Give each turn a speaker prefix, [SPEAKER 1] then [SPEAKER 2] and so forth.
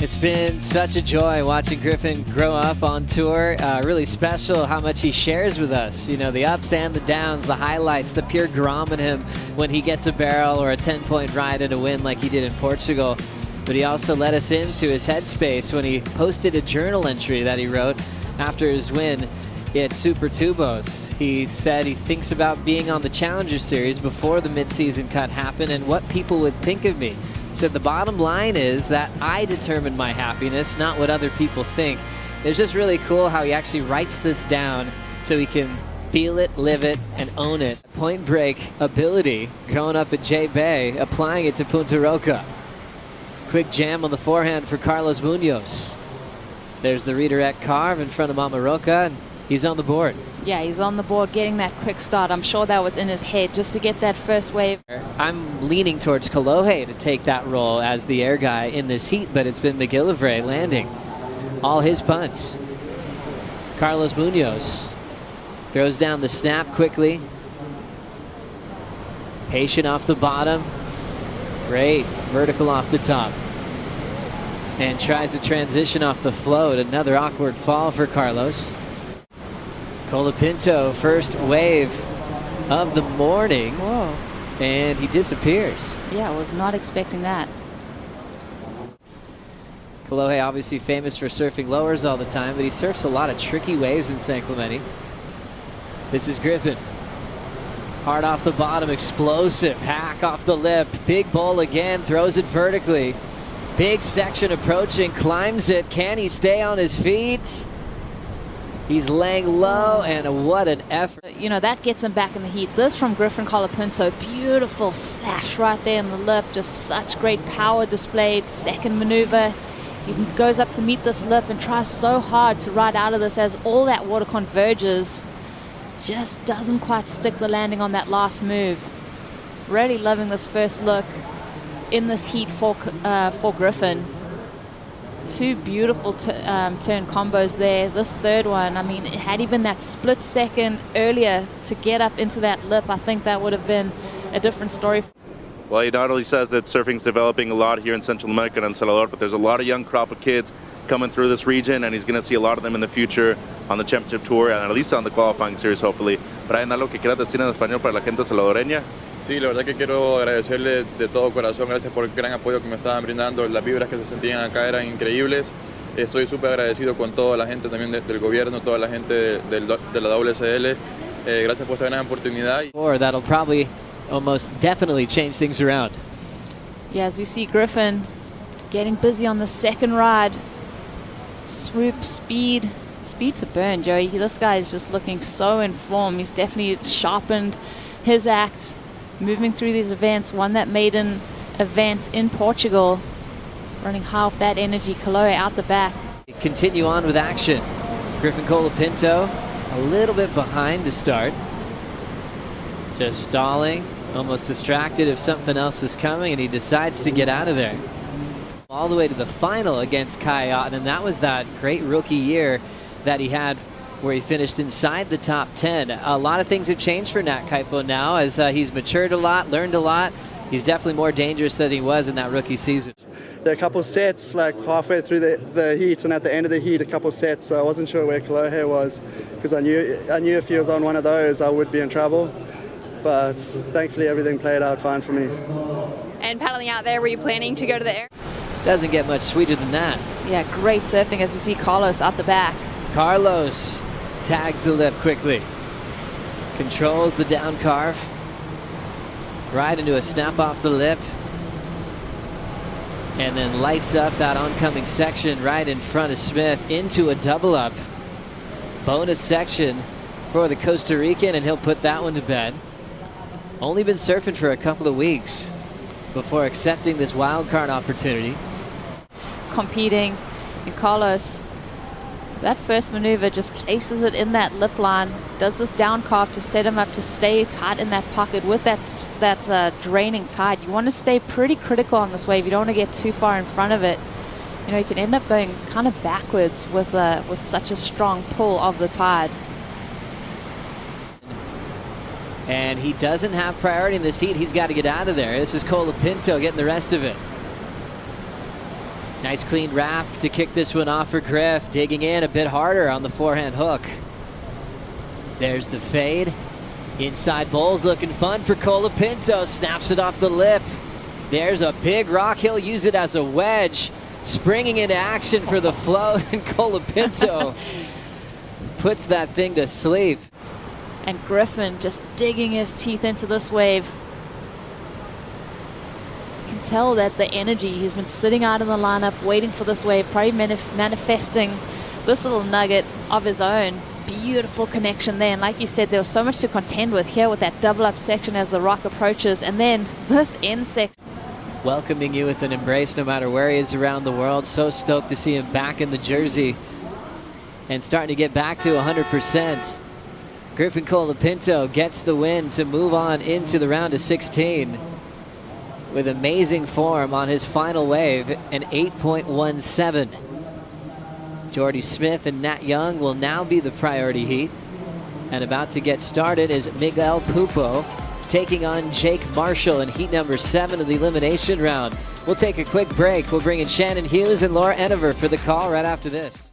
[SPEAKER 1] It's been such a joy watching Griffin grow up on tour. Really special how much he shares with us. You know, the ups and the downs, the highlights, the pure grom in him when he gets a barrel or a 10-point ride and a win like he did in Portugal. But he also let us into his headspace when he posted a journal entry that he wrote after his win at Super Tubos. He said he thinks about being on the Challenger Series before the mid-season cut happened and what people would think of me. He said the bottom line is that I determine my happiness, not what other people think. It's just really cool how he actually writes this down so he can feel it, live it, and own it. Point break ability growing up at J-Bay, applying it to Punta Roca. Quick jam on the forehand for Carlos Munoz. There's the redirect carve in front of Mama Roca, and he's on the board.
[SPEAKER 2] Yeah, he's on the board getting that quick start. I'm sure that was in his head just to get that first wave.
[SPEAKER 1] I'm leaning towards Kolohe to take that role as the air guy in this heat, but it's been McGillivray landing all his punts. Carlos Munoz throws down the snap quickly. Patient off the bottom. Great vertical off the top. And tries to transition off the float. Another awkward fall for Carlos. Colapinto, first wave of the morning.
[SPEAKER 2] Whoa.
[SPEAKER 1] And he disappears.
[SPEAKER 2] Yeah, I was not expecting that.
[SPEAKER 1] Kolohe obviously famous for surfing lowers all the time, but he surfs a lot of tricky waves in San Clemente. This is Griffin. Hard off the bottom, explosive hack off the lip. Big bowl again, throws it vertically. Big section approaching, climbs it. Can he stay on his feet? He's laying low, and what an effort.
[SPEAKER 2] You know, that gets him back in the heat. This from Griffin Colapinto. Beautiful slash right there in the lip. Just such great power displayed. Second maneuver. He goes up to meet this lip and tries so hard to ride out of this as all that water converges. Just doesn't quite stick the landing on that last move. Really loving this first look in this heat for Griffin. Two beautiful turn combos there. This third one, I mean, had he been that split second earlier to get up into that lip, I think that would have been a different story.
[SPEAKER 3] Well, he not only says that surfing's developing a lot here in Central America and Salvador, but there's a lot of young crop of kids coming through this region, and he's going to see a lot of them in the future on the Championship Tour and at least on the qualifying series, hopefully. Brian, ¿algo que quieras decir en español para la gente salvadoreña?
[SPEAKER 4] Sí, la verdad que quiero agradecerle de todo corazón, gracias por el gran apoyo que me estaban brindando, las vibras que se sentían acá eran increíbles. Estoy súper agradecido con toda la gente también del gobierno, toda la gente de la WSL. Gracias por esta gran oportunidad.
[SPEAKER 1] Or that'll probably almost definitely change things around.
[SPEAKER 2] Yeah, as we see Griffin getting busy on the second ride. Swoop, speed to burn, Joey. This guy is just looking so in form. He's definitely sharpened his act. Moving through these events, won that maiden event in Portugal, running half that energy. Kolohe out the back.
[SPEAKER 1] Continue on with action. Griffin Colapinto a little bit behind to start. Just stalling, almost distracted if something else is coming, and he decides to get out of there. All the way to the final against Kai Otten, and that was that great rookie year that he had where he finished inside the top 10. A lot of things have changed for Nat Kaipo now as he's matured a lot, learned a lot. He's definitely more dangerous than he was in that rookie season.
[SPEAKER 5] There are a couple sets, like halfway through the heat and at the end of the heat, a couple sets, so I wasn't sure where Kolohe was because I knew if he was on one of those, I would be in trouble. But thankfully, everything played out fine for me.
[SPEAKER 6] And paddling out there, were you planning to go to the air?
[SPEAKER 1] Doesn't get much sweeter than that.
[SPEAKER 2] Yeah, great surfing as we see Carlos out the back.
[SPEAKER 1] Carlos tags the lip quickly. Controls the down carve. Right into a snap off the lip. And then lights up that oncoming section right in front of Smith into a double up. Bonus section for the Costa Rican, and he'll put that one to bed. Only been surfing for a couple of weeks before accepting this wild card opportunity.
[SPEAKER 2] Competing, and Carlos, that first maneuver just places it in that lip line, does this down carve to set him up to stay tight in that pocket with that draining tide. You want to stay pretty critical on this wave. You don't want to get too far in front of it. You know, you can end up going kind of backwards with such a strong pull of the tide.
[SPEAKER 1] And he doesn't have priority in this heat. He's got to get out of there. This is Colapinto getting the rest of it. Nice clean wrap to kick this one off for Griff. Digging in a bit harder on the forehand hook. There's the fade. Inside bowl's looking fun for Colapinto. Snaps it off the lip. There's a big rock. He'll use it as a wedge. Springing into action for the float. And Colapinto puts that thing to sleep.
[SPEAKER 2] And Griffin just digging his teeth into this wave. You can tell that the energy, he's been sitting out in the lineup waiting for this wave, probably manifesting this little nugget of his own. Beautiful connection there, and like you said, there was so much to contend with here with that double up section as the rock approaches, and then this end section.
[SPEAKER 1] Welcoming you with an embrace no matter where he is around the world. So stoked to see him back in the jersey and starting to get back to 100%. Griffin Colapinto gets the win to move on into the round of 16 with amazing form on his final wave, an 8.17. Jordy Smith and Nat Young will now be the priority heat. And about to get started is Miguel Pupo taking on Jake Marshall in heat number 7 of the elimination round. We'll take a quick break. We'll bring in Shannon Hughes and Laura Enever for the call right after this.